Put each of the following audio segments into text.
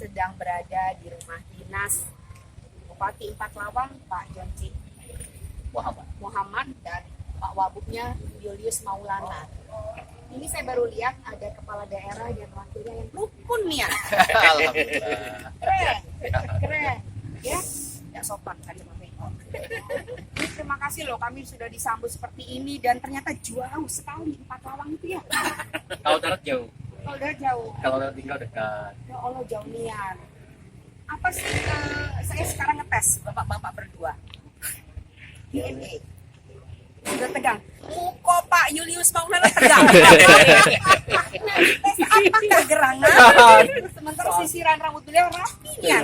sedang berada di rumah dinas Bupati Empat Lawang, Pak Jonci Muhammad dan Pak Wabuknya Julius Maulana. Ini saya baru lihat ada kepala daerah dan wakilnya yang rukun nih ya. Alhamdulillah. Keren, ya. Ya sopan tadi Pak Beko. Terima kasih loh, kami sudah disambut seperti ini dan ternyata jauh sekali Empat Lawang itu ya. Kalau darat jauh, Kalau udah jauh, kalau darat tinggal dekat. ya Allah jauh nian. Apa sih? Saya sekarang ngetes bapak-bapak berdua. DNA. Sudah tegang. Kok Pak Julius Maulana tegang? Tes apa kegerangan? Sementara sisiran rambut beliau rapi ya.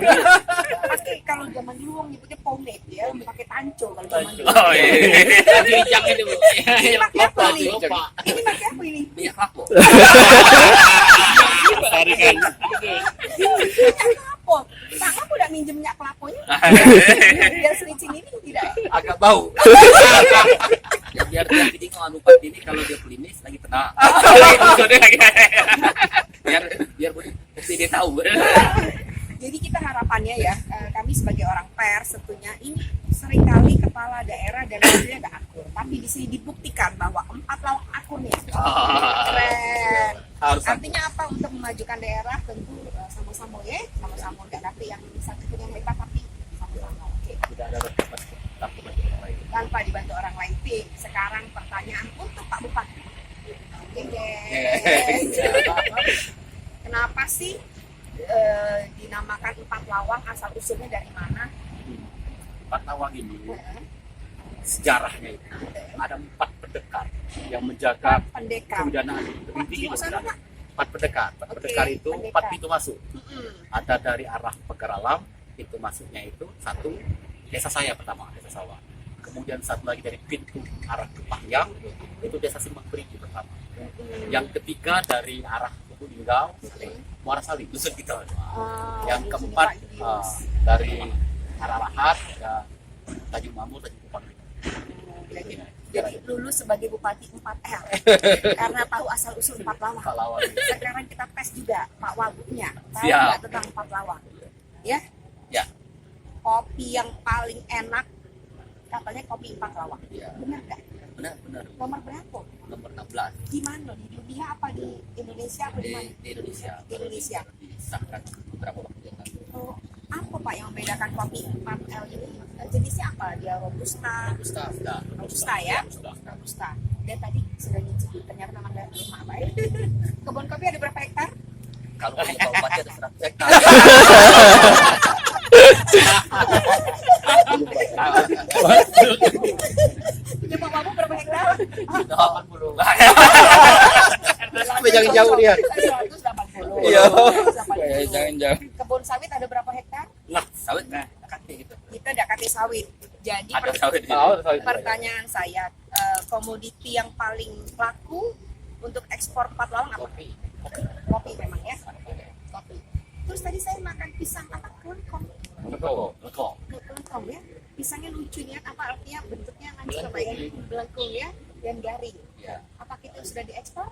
Pasti kalau zaman dulu nyebutnya pomade ya, pakai tanco kalau zaman dulu. Oh iya. Bijak itu Bu. Ini pakai apa nih? Lupa. Ini pakai apa ini? Minyak kapur. Tarikan. Minyak kelapa. Tangan udah minjem minyak kelapanya. Biar sericing ini tidak. Agak bau. Ya biar dia jadi lupa ini kalau dia klinis lagi tenang. biar dia tahu. Jadi kita harapannya ya, kami sebagai orang pers tentunya ini seringkali kepala daerah dan wakilnya nggak akur, tapi di sini dibuktikan bahwa Empat Lawang akur nih. Keren. Harus. Artinya apa, untuk memajukan daerah tentu sama-sama ya, sama-sama nggak nanti yang satu punya yang hebat tapi sama-sama. Oke. Tidak ada tempat tanpa bantu orang lain. Tanpa dibantu orang lain. Tim. Sekarang pertanyaan untuk Pak Bupati. Oke, kenapa sih dinamakan Empat Lawang, asal usulnya dari mana? Empat Lawang ini sejarahnya itu ada 4 pendekar yang menjaga Pendekar. kebidanan lebih tinggi dari sana. 4 pendekar. 4 Oke, pendekar itu pendekar. 4 pintu masuk. Ada dari arah Pegaralam, pintu masuknya itu satu desa saya pertama, desa Sawah. Kemudian satu lagi dari pintu arah Kepangyang, itu desa Simbang Berigi pertama. Yang ketiga dari arah Kuku Linggau, Muara Sali, dusun kita. Yang keempat dari arah Lahat ke Tanjung Mamur, Tanjung Kupang. Jadi dulu sebagai Bupati 4L karena tahu asal usul Empat Lawang. Empat Lawang. Sekarang kita tes juga Pak Wagubnya, tahu Siap. nggak tentang Empat Lawang? Ya, Ya, kopi yang paling enak katanya kopi Empat Lawang. ya. Benar nggak? Benar. Nomor berapa? Nomor 16 Di mana? Di dunia apa, di Indonesia apa di mana? di Indonesia. Di Indonesia. Disahkan beberapa waktu yang lalu. Oh, apa Pak yang membedakan kopi 4L ini? Jenisnya apa? Dia robusta, robusta ya? Robusta. Dan tadi sudah nyicip, ternyata memang dari rumah Pak ya. Kebun kopi ada berapa hektar? Kalau di kabupaten ada 100 hektar. Punya Pak Babu berapa hektar? 80. Sampai jangan jauh dia. 180. Iya. 180. Jangan jauh. Kebun sawit ada berapa hektar? Nah, sawit kaki gitu. Kita dekati sawit. Jadi Ada sawit. pertanyaan saya, komoditi yang paling laku untuk ekspor Empat Lawang apa? Kopi. Kopi memang ya. Kopi. Terus tadi saya makan pisang apa? Kelengkong. Lekong. Kelengkong ya. Pisangnya lucu nih, apa artinya bentuknya nanti coba ya, belengkung ya, dan garing. Ya, Apa itu sudah diekspor?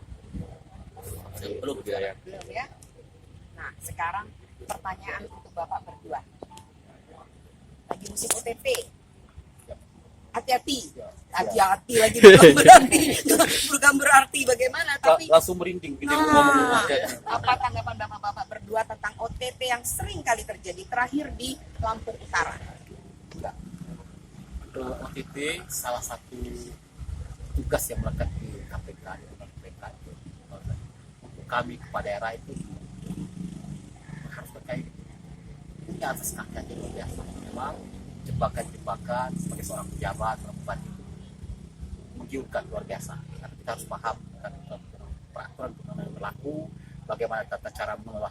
belum ya. Belum ya. Nah, sekarang pertanyaan untuk Bapak berdua. Lagi musim OTT. Hati-hati. Hati-hati lagi bukan berarti bagaimana, tapi Langsung merinding gitu nah, apa tanggapan Bapak-bapak berdua tentang OTT yang sering kali terjadi terakhir di Lampung Utara? Untuk OTT salah satu tugas yang melekat di KPK itu untuk kami kepada daerah itu harus terkait punya atas kakak yang luar biasa. Memang jebakan-jebakan sebagai seorang pejabat, seorang bupati itu menggiurkan luar biasa. Karena kita harus paham kan, peraturan yang berlaku, bagaimana tata cara mengelola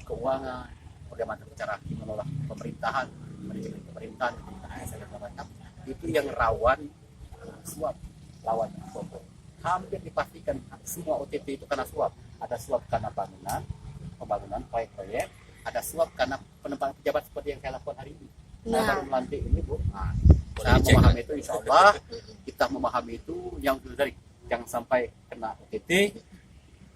keuangan, bagaimana tata cara mengelola pemerintahan, manajemen pemerintahan, ASN dan macam. Itu yang rawan suap, lawan sombong. Hampir dipastikan semua OTT itu karena suap. Ada suap karena pembangunan proyek-proyek, ada suap karena penempatan pejabat seperti yang saya lakukan hari ini. Saya baru melantik ini Bu. Nah, saya memahami itu, insya Allah kita memahami itu yang dari jangan sampai kena OTT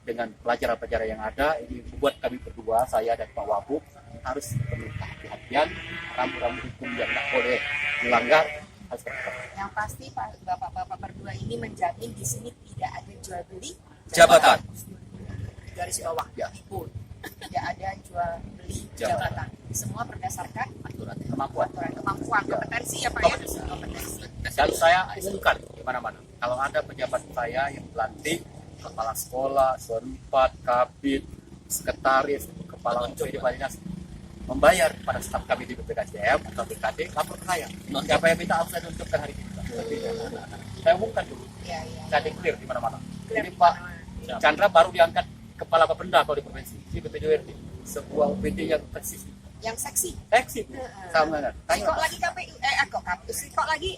dengan pelajaran-pelajaran yang ada. Ini membuat kami berdua, saya dan Pak Wabuk, harus penuh kehati-hatian, rambu-rambu hukum yang nggak boleh dilanggar harus tetap. Yang pasti bapak-bapak berdua ini menjamin di sini tidak ada jual beli Jabatan. garis bawah Ya. pun tidak ada jual beli jabatan. Semua berdasarkan Aturan kemampuan. kemampuan, kompetensi ya Pak ya. Kompetensi. Kalau saya umumkan di mana-mana. Kalau ada pejabat saya yang pelantik, kepala sekolah, sonpat, kabit, sekretaris, kepala pejabat dinas, membayar pada staf kami di BPKJM atau BKD, lapor ke saya. Siapa yang minta absen untuk hari ini? Saya umumkan dulu. Iya, iya. Saya declare di mana-mana. Clear Ini di Pak mana-mana. Chandra baru diangkat kepala Bapenda kalau di provinsi, di BPJRD. Sebuah UPD yang persis. Yang seksi. Seksi. Sama kan? Kok lagi KPU? Kok KPU? Kok lagi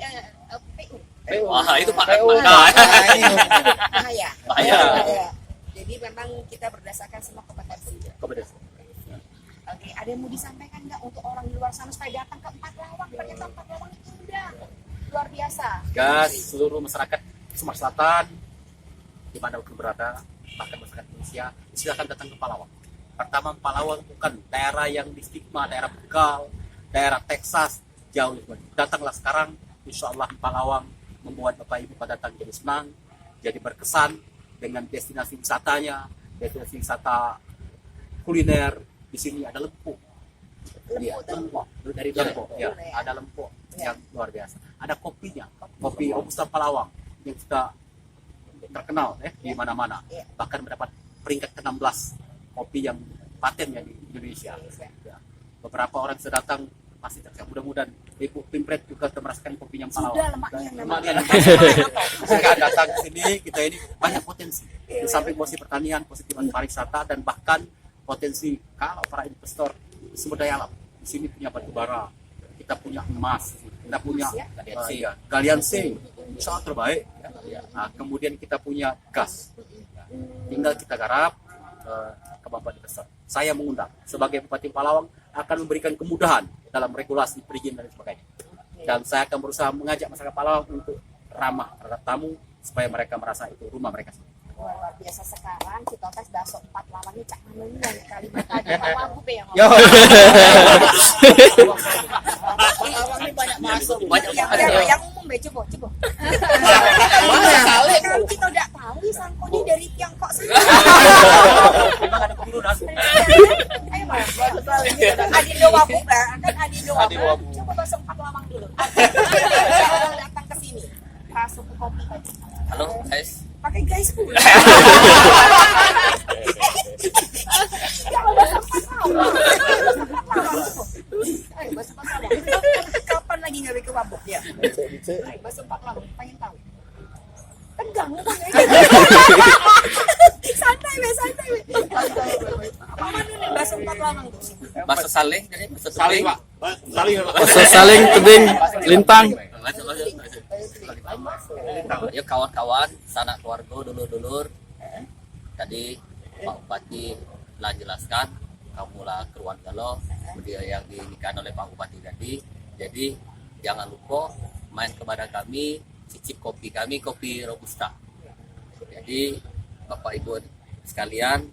PU? PU. Wah, itu Pak. PU. Nah, Bahaya. Bahaya. Jadi memang kita berdasarkan semua kompetensi. Kompetensi. Oke, ada yang mau disampaikan nggak untuk orang di luar sana supaya datang ke Empat Lawang? Ternyata Empat Lawang itu indah, luar biasa. Gas seluruh masyarakat Sumatera Selatan dimanapun berada, bahkan masyarakat Indonesia, silakan datang ke Palawang. Pertama, Palawang bukan daerah yang di stigma, daerah begal, daerah Texas, jauh. Datanglah sekarang, insya Allah Palawang membuat Bapak Ibu pada datang jadi senang, jadi berkesan dengan destinasi wisatanya, destinasi wisata kuliner. Di sini ada lempuk. Iya, lempuk. Dari lempuk, ya, ada lempuk yang luar biasa. Ada kopinya, kopi Robusta Palawang yang sudah terkenal di mana-mana. Bahkan mendapat peringkat ke-16 kopi yang paten ya di Indonesia. Ya. Beberapa orang sudah datang pasti terkesan. Mudah-mudahan Ibu Pimpret juga merasakan kopinya Palawang. Sudah lemaknya yang Lemaknya memang. Jika datang ke sini, kita ini banyak potensi. Di samping posisi pertanian, posisi pariwisata, dan bahkan potensi kalau para investor sumber daya alam. Di sini punya batu bara, kita punya emas, kita punya galian C, sangat terbaik. Nah, kemudian kita punya gas. Tinggal kita garap kemampuan investor. Saya mengundang sebagai Bupati Palawang akan memberikan kemudahan dalam regulasi perizinan dan sebagainya. Dan saya akan berusaha mengajak masyarakat Palawang untuk ramah terhadap tamu supaya mereka merasa itu rumah mereka. Luar biasa sekarang kita tes bakso Empat Lawang ini cak mana banyak kalimat tadi Pak Wagub ya Yo. Empat Lawang ini banyak masuk. Banyak Yang umum ya coba. Kalau kita tidak tahu sangko ini dari Tiongkok saja. Memang ada keturunan. Ayo Mas, Adindo Wagub ya, kan Adindo Adindo Wagub. Wagub. Coba bakso Empat Lawang dulu. Orang datang ke sini. Masuk ke kopi tadi. halo guys. Pakai guys pun. Kalau bahasa Empat Lawang. Ayo bahasa Empat Lawang. Kapan lagi nggak ke Wabuk ya? Bahasa Empat Lawang, pengen tahu. Tegang kan? Santai we. Apa mana nih bahasa Empat Lawang tuh? Bahasa saling jadi bahasa Saling, Pak. Saling, Pak. Saling tebing lintang. Ya kawan-kawan, sanak keluarga, dulur-dulur. Tadi Pak Bupati telah jelaskan kamulah keluarga lo, dia yang dinikahkan oleh Pak Bupati tadi. Jadi jangan lupa main kepada kami, cicip kopi kami, kopi Robusta. Jadi Bapak Ibu sekalian,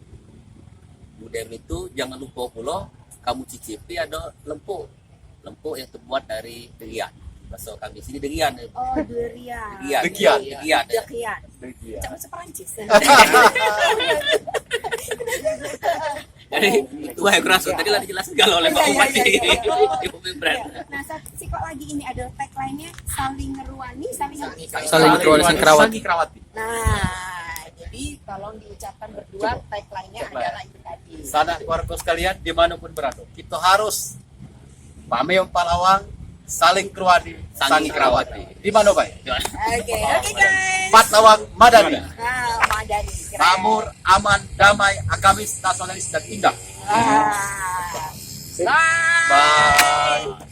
budem itu jangan lupa pula kamu cicipi ada lempuk yang terbuat dari durian. Bahasa kami sini durian. Oh, durian. Durian. Durian. Jangan seperancis. Jadi itu yang kurasa tadi lah dijelaskan oleh Pak Bupati. Ibu Pimpret. Nah, si kok lagi ini ada tagline-nya saling ngeruani, saling Kerawati. Nah, jadi tolong diucapkan berdua tagline-nya adalah itu tadi. Sanak keluarga sekalian dimanapun berada, kita harus pameong Palawang saling keruadi, saling kerawati. Di mana baik? Oke, guys. Empat Lawang Madani. Nah, Madani. Keren. Makmur, aman, damai, agamis, nasionalis dan indah. Ah. Bye. Bye.